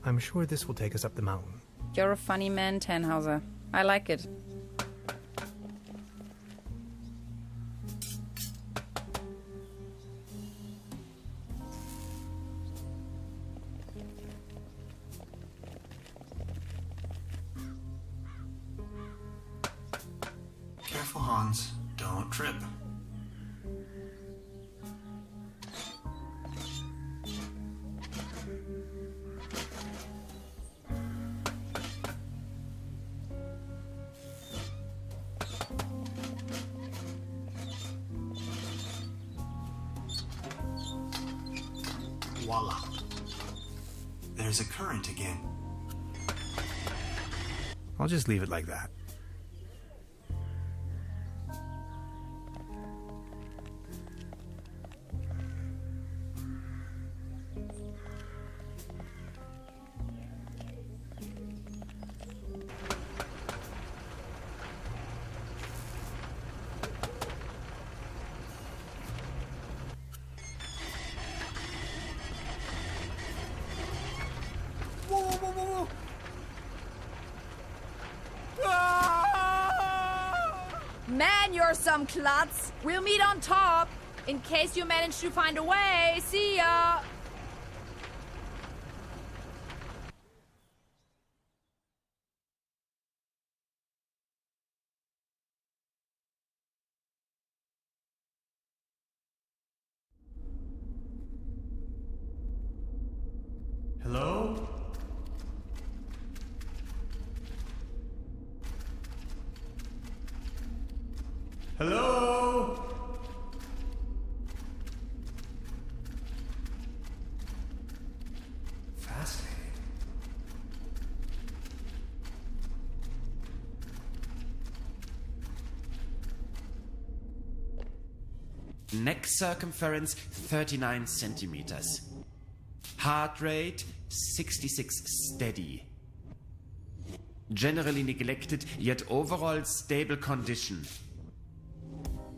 I'm sure this will take us up the mountain. You're a funny man, Tannhauser. I like it. Careful, Hans. Don't trip. Voila. There's a current again. I'll just leave it like that. Man, you're some klutz. We'll meet on top. In case you manage to find a way. See ya. Hello? Hello? Fascinating. Neck circumference 39 centimeters. Heart rate 66 steady. Generally neglected, yet overall stable condition.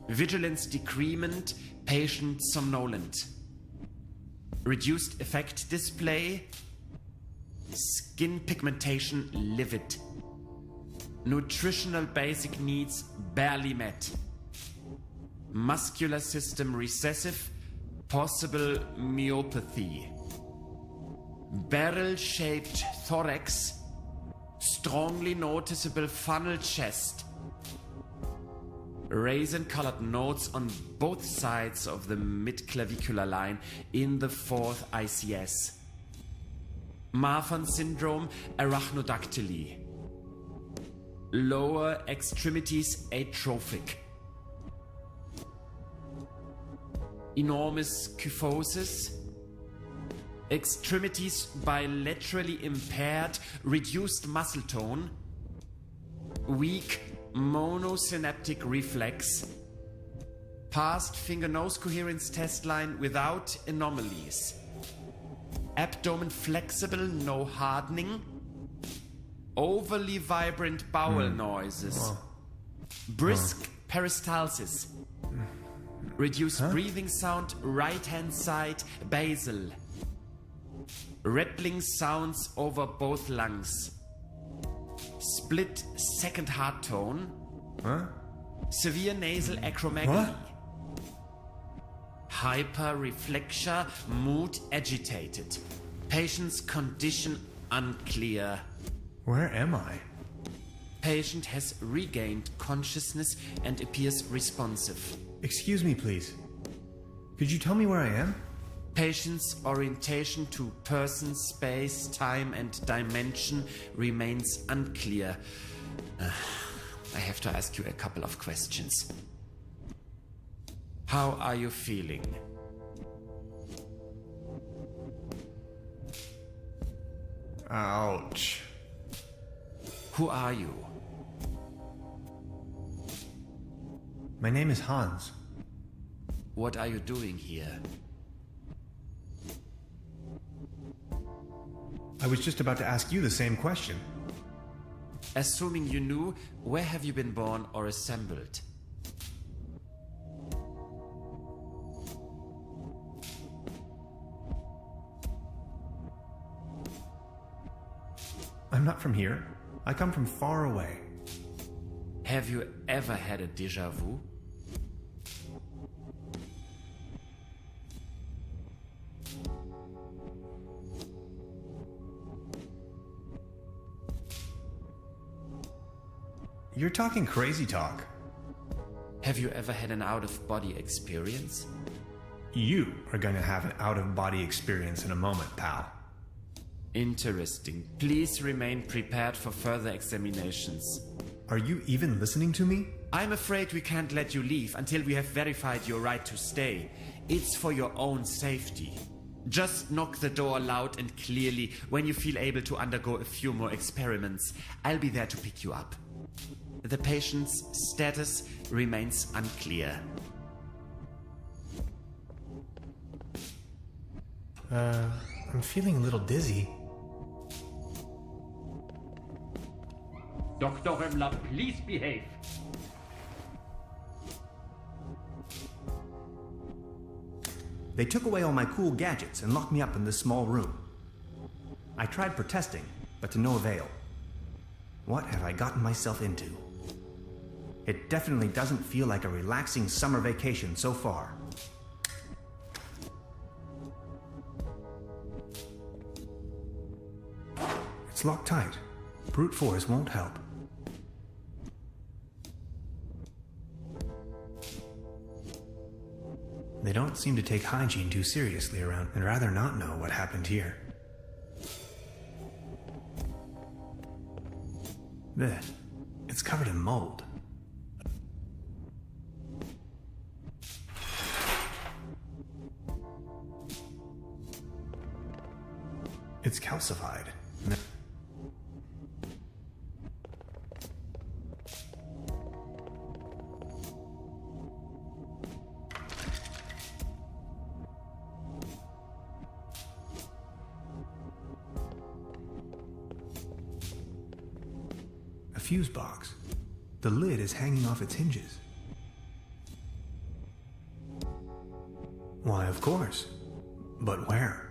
Vigilance decrement, patient somnolent. Reduced effect display. Skin pigmentation livid. Nutritional basic needs barely met. Muscular system recessive, possible myopathy. Barrel-shaped thorax, strongly noticeable funnel chest. Raisin-colored notes on both sides of the mid-clavicular line in the 4th ICS. Marfan syndrome, arachnodactyly. Lower extremities atrophic. Enormous kyphosis. Extremities bilaterally impaired, reduced muscle tone. Weak monosynaptic reflex. Past finger-nose coherence test line without anomalies. Abdomen flexible, no hardening. Overly vibrant bowel noises. Brisk peristalsis. Reduced breathing sound, right-hand side, basal. Rattling sounds over both lungs. Split second heart tone. Severe nasal acromegaly. Hyperreflexia, mood agitated. Patient's condition unclear. Where am I? Patient has regained consciousness and appears responsive. Excuse me, please. Could you tell me where I am? Patient's orientation to person, space, time and dimension remains unclear. I have to ask you a couple of questions. How are you feeling? Ouch. Who are you? My name is Hans. What are you doing here? I was just about to ask you the same question. Assuming you knew, where have you been born or assembled? I'm not from here. I come from far away. Have you ever had a déjà vu? You're talking crazy talk. Have you ever had an out-of-body experience? You are going to have an out-of-body experience in a moment, pal. Interesting. Please remain prepared for further examinations. Are you even listening to me? I'm afraid we can't let you leave until we have verified your right to stay. It's for your own safety. Just knock the door loud and clearly when you feel able to undergo a few more experiments. I'll be there to pick you up. The patient's status remains unclear. I'm feeling a little dizzy. Dr. Remmler, please behave. They took away all my cool gadgets and locked me up in this small room. I tried protesting, but to no avail. What have I gotten myself into? It definitely doesn't feel like a relaxing summer vacation so far. It's locked tight. Brute force won't help. They don't seem to take hygiene too seriously around and rather not know what happened here. Blech. It's covered in mold. It's calcified. A fuse box. The lid is hanging off its hinges. Why, of course. But where?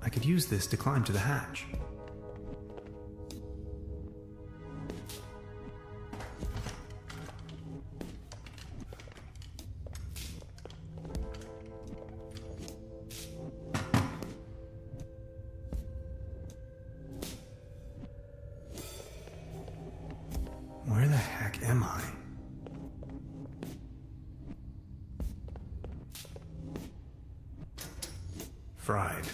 I could use this to climb to the hatch. Where the heck am I? Fried.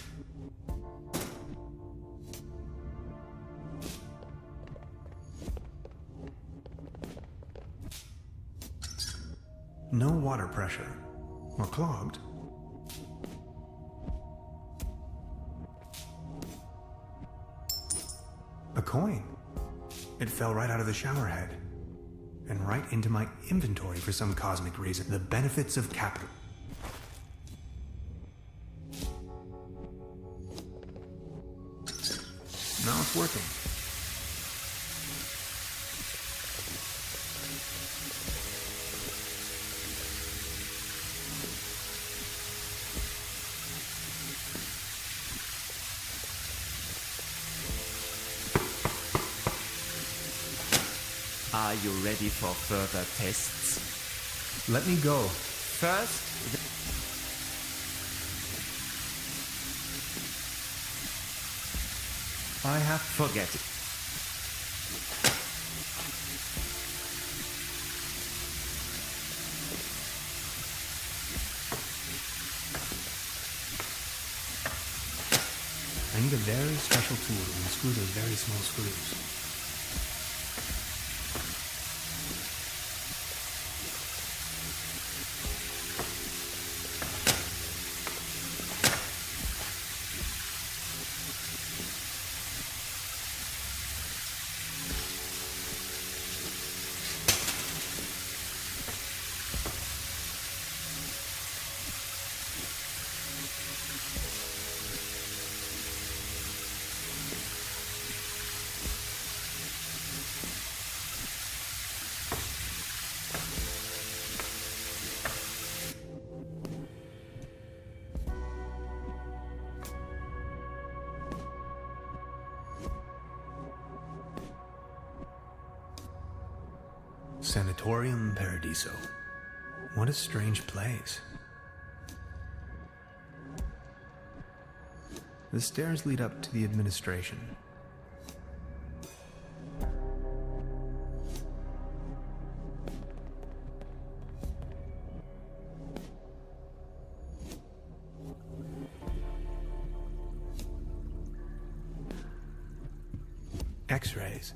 No water pressure. Or clogged. A coin. It fell right out of the shower head. And right into my inventory for some cosmic reason. The benefits of capital. Now it's working. Are you ready for further tests? Let me go. First, I have... forget it. I need a very special tool to unscrew those very small screws. Sanatorium Paradiso. What a strange place. The stairs lead up to the administration. X-rays.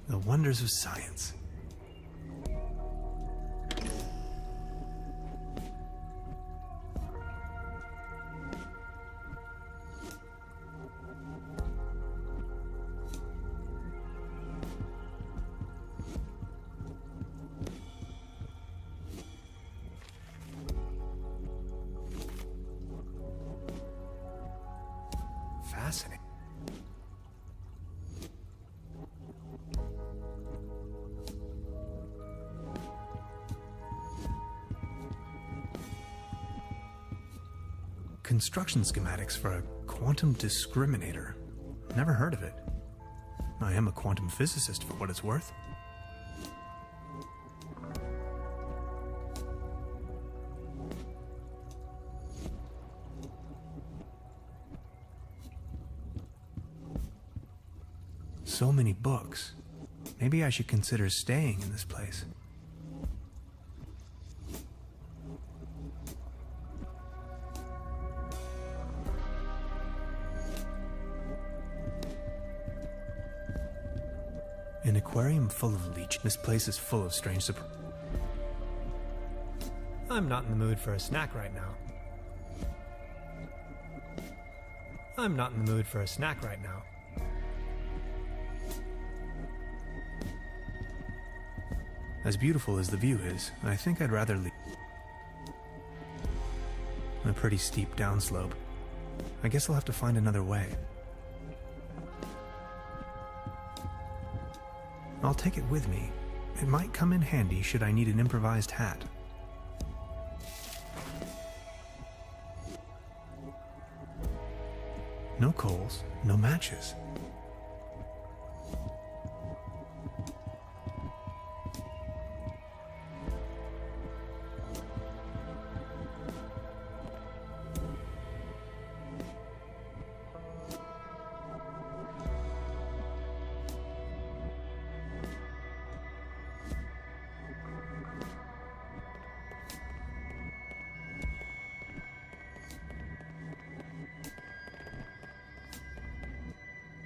The wonders of science. Fascinating. Construction schematics for a quantum discriminator. Never heard of it. I am a quantum physicist for what it's worth. So many books. Maybe I should consider staying in this place. An aquarium full of leech. This place is full of strange surprises. I'm not in the mood for a snack right now. I'm not in the mood for a snack right now. As beautiful as the view is, I think I'd rather leave. A pretty steep downslope. I guess I'll have to find another way. I'll take it with me. It might come in handy should I need an improvised hat. No coals, no matches.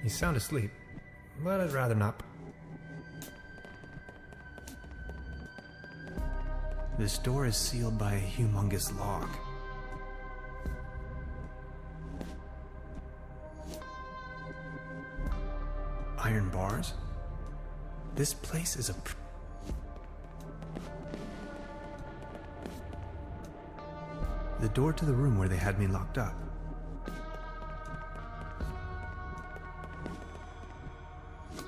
You sound asleep, but I'd rather not. This door is sealed by a humongous lock. Iron bars? This place is a... The door to the room where they had me locked up.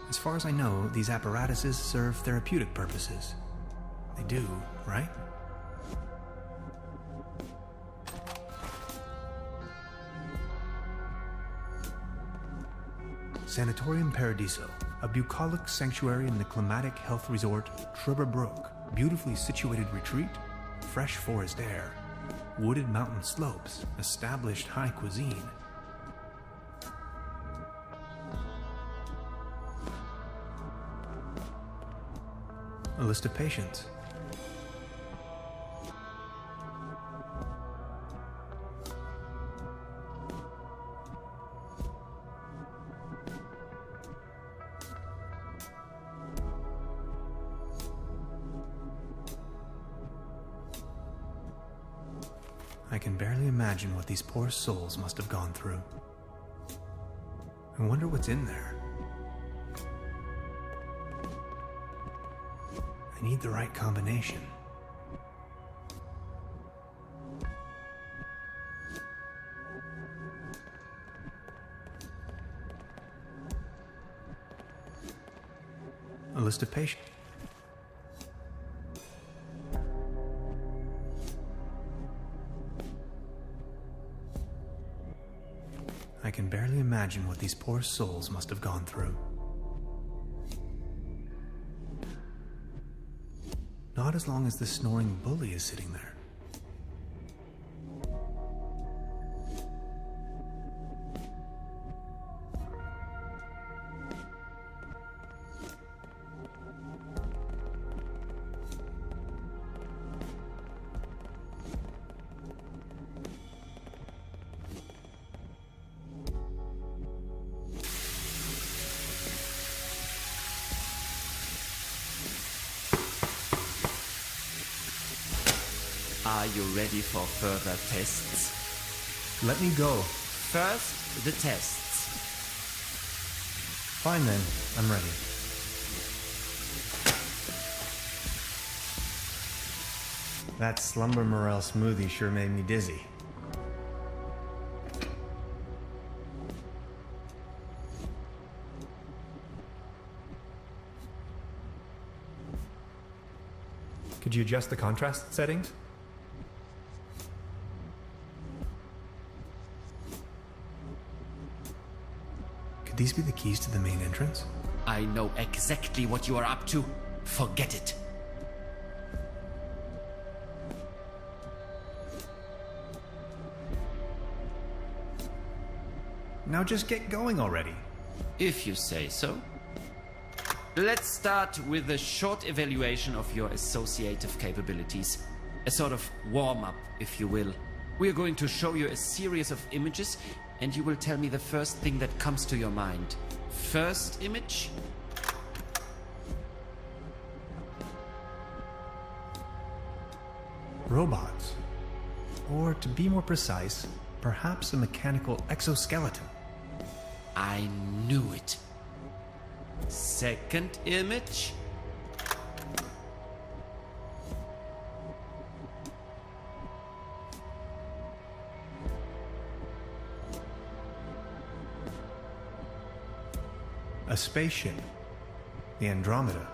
As far as I know, these apparatuses serve therapeutic purposes. They do, right? Sanatorium Paradiso, a bucolic sanctuary in the climatic health resort Truberbrook. Beautifully situated retreat, fresh forest air, wooded mountain slopes, established high cuisine. A list of patients. I can barely imagine what these poor souls must have gone through. I wonder what's in there. I need the right combination. A list of patients. I can barely imagine what these poor souls must have gone through. Not as long as the snoring bully is sitting there. Are you ready for further tests? Let me go. First, the tests. Fine then, I'm ready. That slumber morel smoothie sure made me dizzy. Could you adjust the contrast settings? Could these be the keys to the main entrance? I know exactly what you are up to. Forget it. Now just get going already. If you say so. Let's start with a short evaluation of your associative capabilities. A sort of warm-up, if you will. We are going to show you a series of images, and you will tell me the first thing that comes to your mind. First image? Robots. Or to be more precise, perhaps a mechanical exoskeleton. I knew it. Second image? A spaceship. The Andromeda.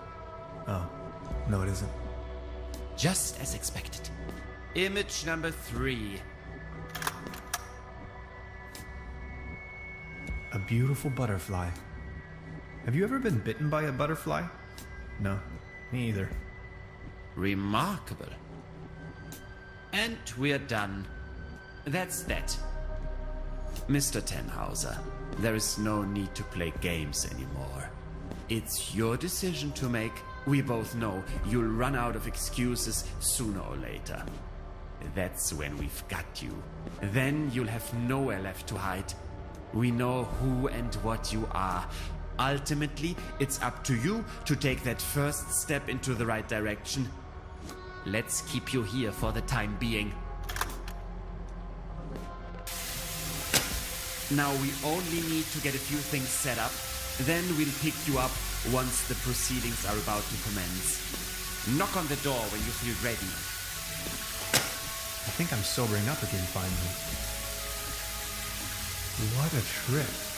Oh, no it isn't. Just as expected. Image number 3. A beautiful butterfly. Have you ever been bitten by a butterfly? No, me either. Remarkable. And we're done. That's that. Mr. Tannhauser, there is no need to play games anymore. It's your decision to make. We both know you'll run out of excuses sooner or later. That's when we've got you. Then you'll have nowhere left to hide. We know who and what you are. Ultimately, it's up to you to take that first step into the right direction. Let's keep you here for the time being. Now we only need to get a few things set up. Then we'll pick you up once the proceedings are about to commence. Knock on the door when you feel ready. I think I'm sobering up again finally. What a trip.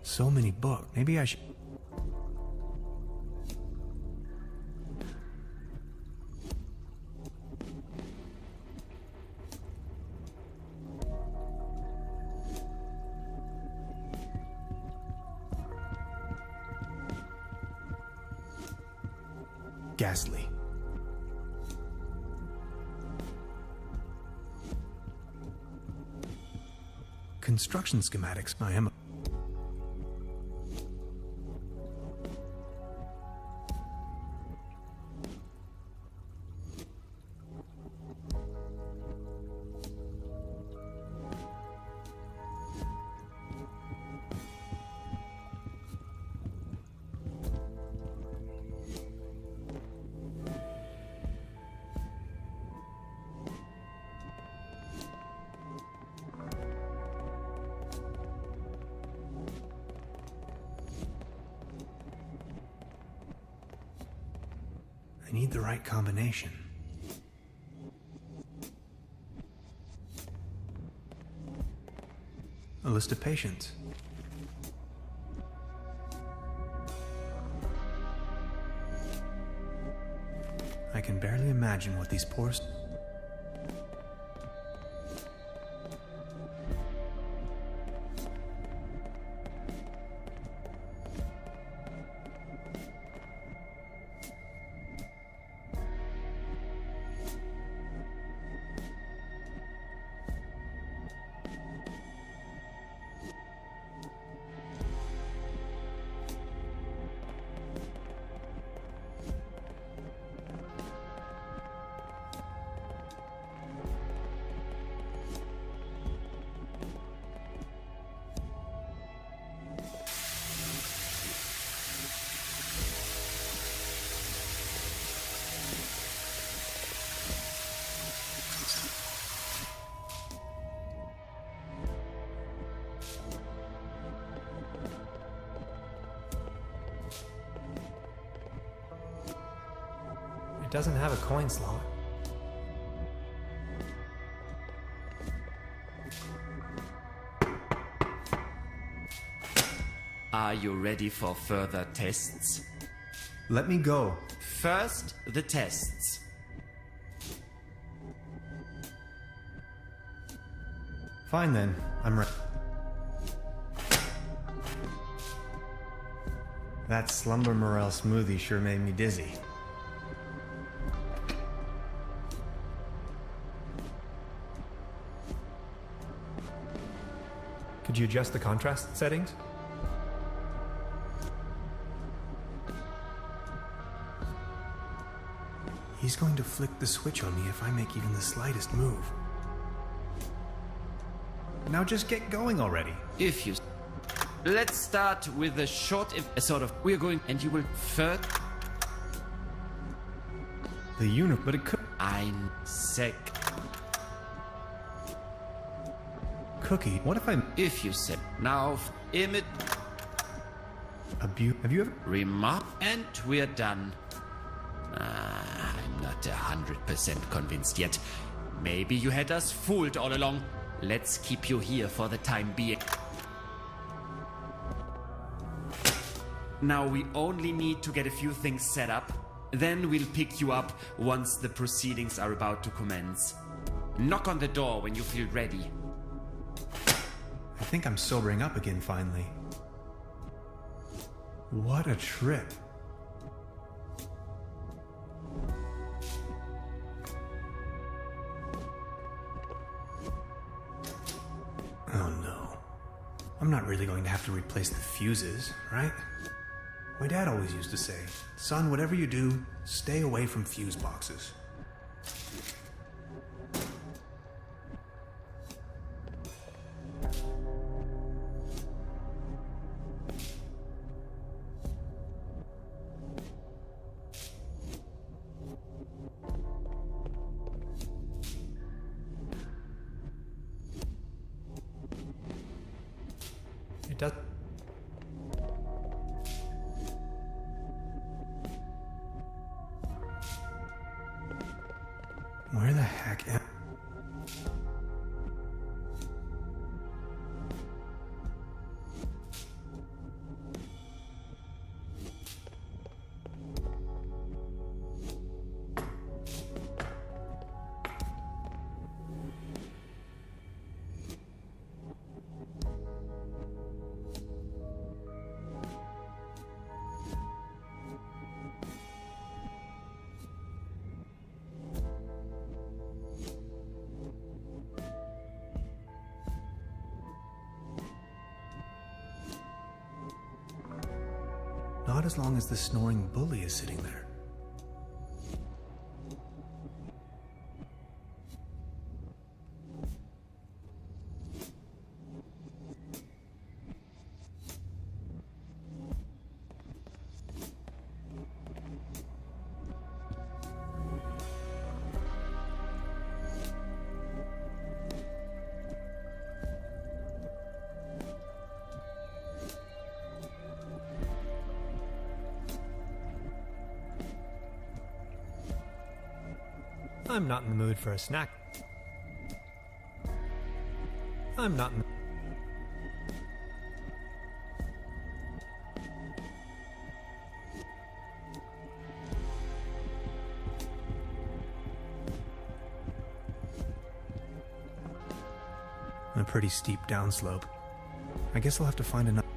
So many books. Maybe I should... Ghastly. Construction schematics by Emma. need the right combination. A list of patients. I can barely imagine what these poor... It doesn't have a coin slot. Are you ready for further tests? Let me go. First, the tests. Fine then, I'm ready. That slumber morel smoothie sure made me dizzy. Could you adjust the contrast settings? He's going to flick the switch on me if I make even the slightest move. Now just get going already. If you... Let's start with a short... We're going... And you will first... The unit, but it could... Ein Sek... Cookie, what if I'm... If you said... Now... Imit... Have you ever... Remark... And we're done. I'm not 100% convinced yet. Maybe you had us fooled all along. Let's keep you here for the time being. Now we only need to get a few things set up. Then we'll pick you up once the proceedings are about to commence. Knock on the door when you feel ready. I think I'm sobering up again finally. What a trip. Oh no. I'm not really going to have to replace the fuses, right? My dad always used to say, son, whatever you do, stay away from fuse boxes. It does. Where the heck am... Not as long as the snoring bully is sitting there. I'm not in the mood for a snack. I'm not in the... A pretty steep downslope. I guess I'll have to find another.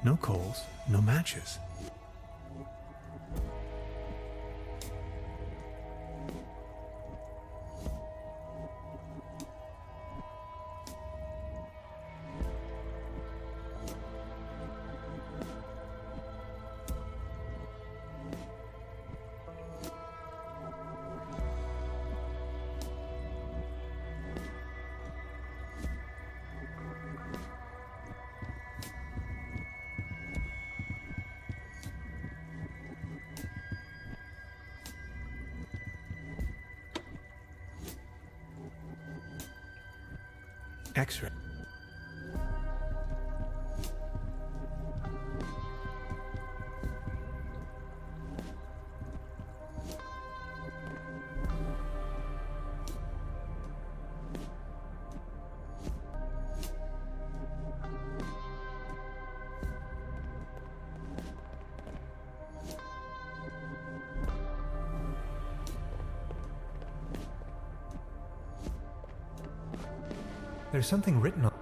No coals, no matches. X-ray. There's something written on.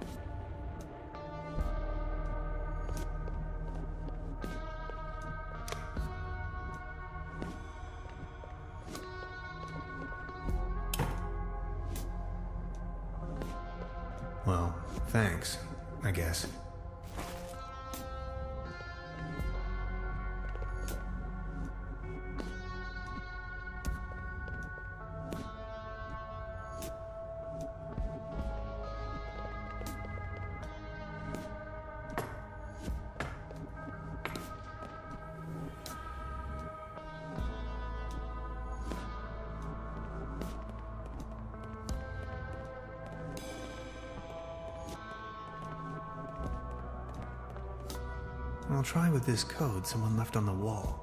Well, thanks, I guess. I'll try with this code someone left on the wall.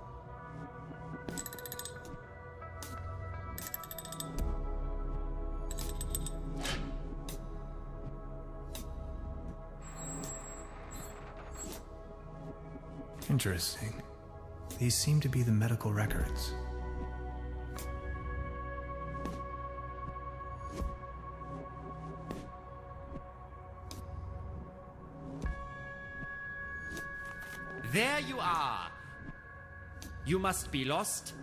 Interesting. These seem to be the medical records. There you are! You must be lost.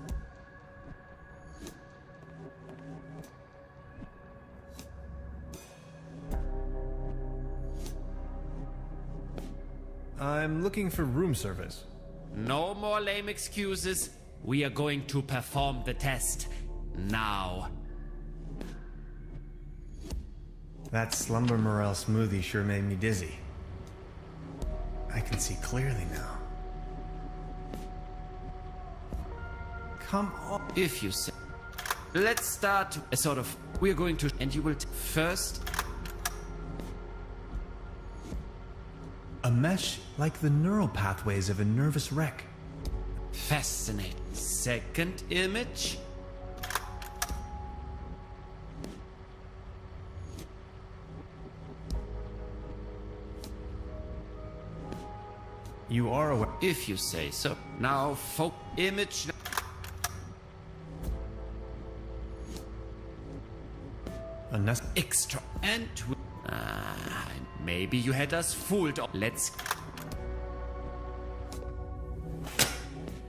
I'm looking for room service. No more lame excuses. We are going to perform the test. Now. That slumber morel smoothie sure made me dizzy. I can see clearly now. Come on. If you say. Let's start a sort of. We're going to. And you will. First. A mesh like the neural pathways of a nervous wreck. Fascinating. Second image. You are aware. If you say so. Now, image. Extra. And maybe you had us fooled. Let's.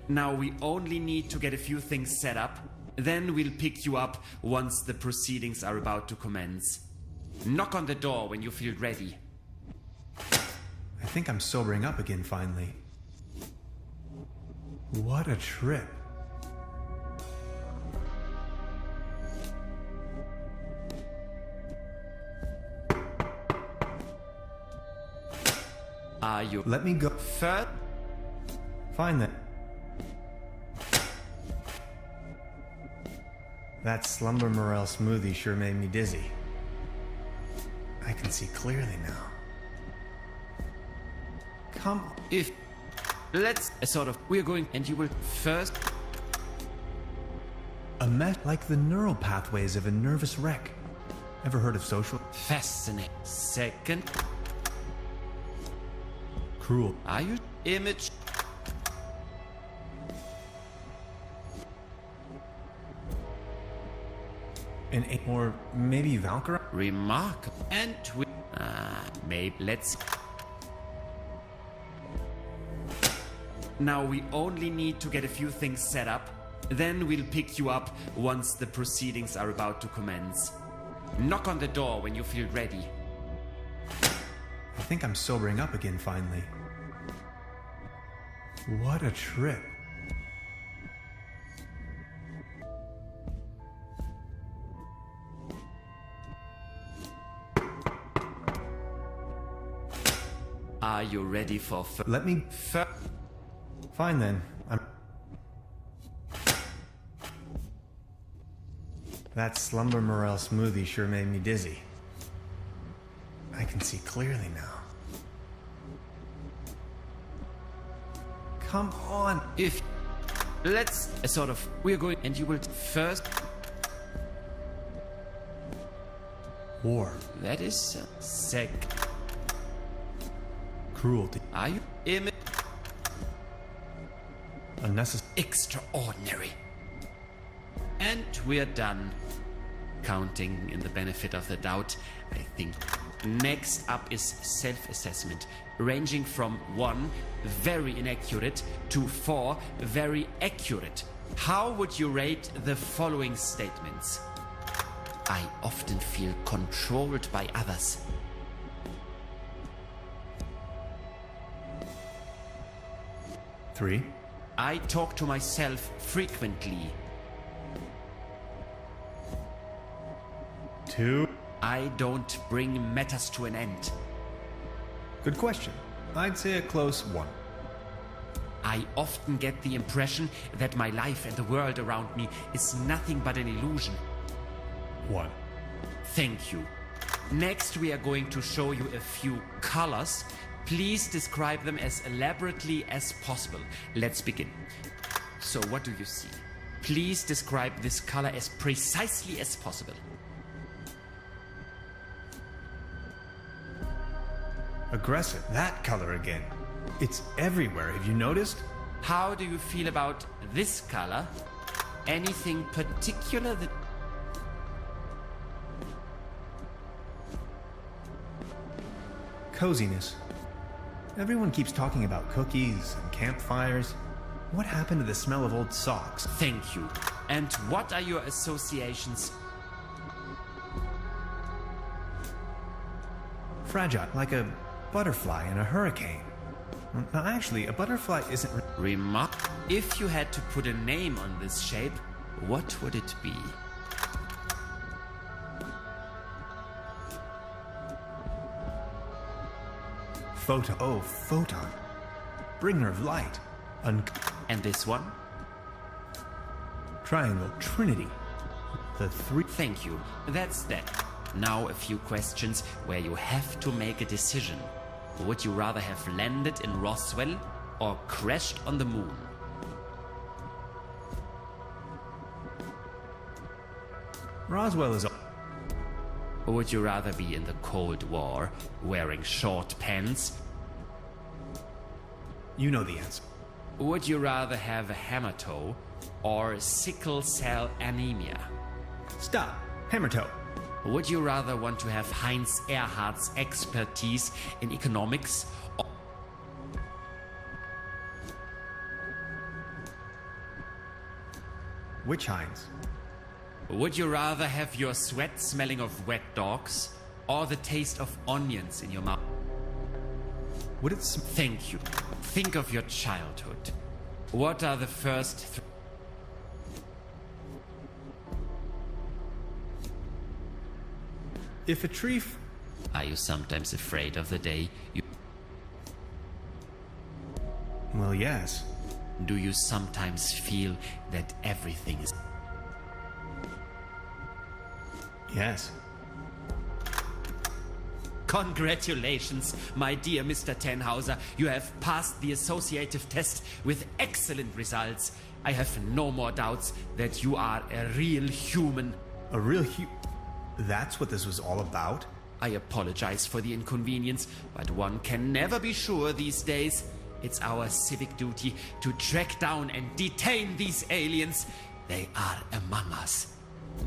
Now we only need to get a few things set up. Then we'll pick you up once the proceedings are about to commence. Knock on the door when you feel ready. I think I'm sobering up again finally. What a trip. Are you? Let me go. Third? Fine then. That slumber morel smoothie sure made me dizzy. I can see clearly now. Come on. If. Let's sort of. We're going. And you will first. A mess like the neural pathways of a nervous wreck. Ever heard of social? Fascinating. Second. Cruel. Are you image? An or maybe Valkyrie? Remarkable. And we... maybe let's... Now we only need to get a few things set up. Then we'll pick you up once the proceedings are about to commence. Knock on the door when you feel ready. I think I'm sobering up again finally. What a trip. Are you ready for... Let me... Fine then. That slumber morel smoothie sure made me dizzy. I can see clearly now. Come on! If... Let's... sort of... We're going... And you will... First... War. That is... Sec... Cruelty. Are you... Unnecessary. Extraordinary. And we're done. Counting in the benefit of the doubt, I think. Next up is self-assessment, ranging from 1, very inaccurate, to 4, very accurate. How would you rate the following statements? I often feel controlled by others. Three. I talk to myself frequently. 2. I don't bring matters to an end. Good question. I'd say a close 1. I often get the impression that my life and the world around me is nothing but an illusion. 1. Thank you. Next, we are going to show you a few colors. Please describe them as elaborately as possible. Let's begin. So, what do you see? Please describe this color as precisely as possible. Aggressive. That color again. It's everywhere. Have you noticed? How do you feel about this color? Anything particular that... Coziness. Everyone keeps talking about cookies and campfires. What happened to the smell of old socks? Thank you. And what are your associations? Fragile, like a butterfly in a hurricane. Now, actually, a butterfly isn't... Remark. If you had to put a name on this shape, what would it be? Photon. Oh, photon. Bringer of light. And this one? Triangle. Trinity. The 3... Thank you. That's that. Now a few questions where you have to make a decision. Would you rather have landed in Roswell or crashed on the moon? Roswell is... Would you rather be in the Cold War, wearing short pants? You know the answer. Would you rather have a hammer toe or sickle cell anemia? Stop. Hammer toe. Would you rather want to have Heinz Erhardt's expertise in economics or... Which Heinz? Would you rather have your sweat smelling of wet dogs or the taste of onions in your mouth? Would it... Thank you. Think of your childhood. What are the first... If a tree... Are you sometimes afraid of the day you... Well, yes. Do you sometimes feel that everything is... Yes. Congratulations, my dear Mr. Tenhauser. You have passed the associative test with excellent results. I have no more doubts that you are a real human. A real That's what this was all about? I apologize for the inconvenience, but one can never be sure these days. It's our civic duty to track down and detain these aliens. They are among us.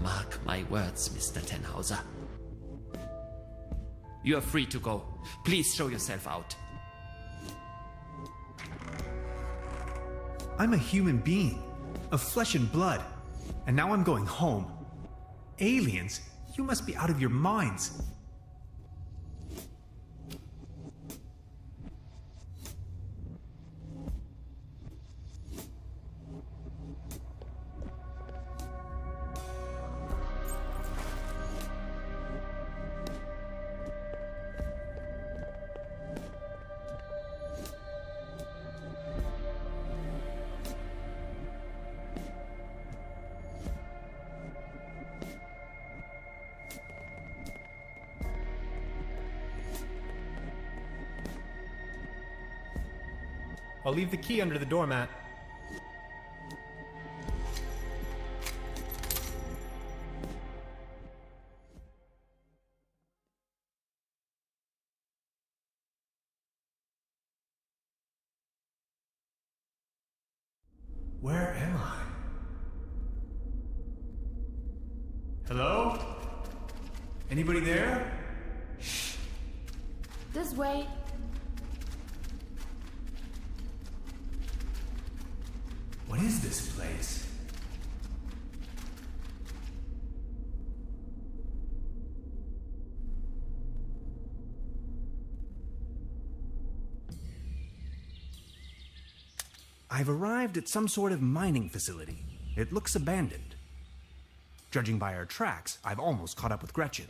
Mark my words, Mr. Tenhauser. You are free to go. Please show yourself out. I'm a human being, of flesh and blood, and now I'm going home. Aliens? You must be out of your minds. I'll leave the key under the doormat. Where am I? Hello? Anybody there? This way. What is this place? I've arrived at some sort of mining facility. It looks abandoned. Judging by our tracks, I've almost caught up with Gretchen.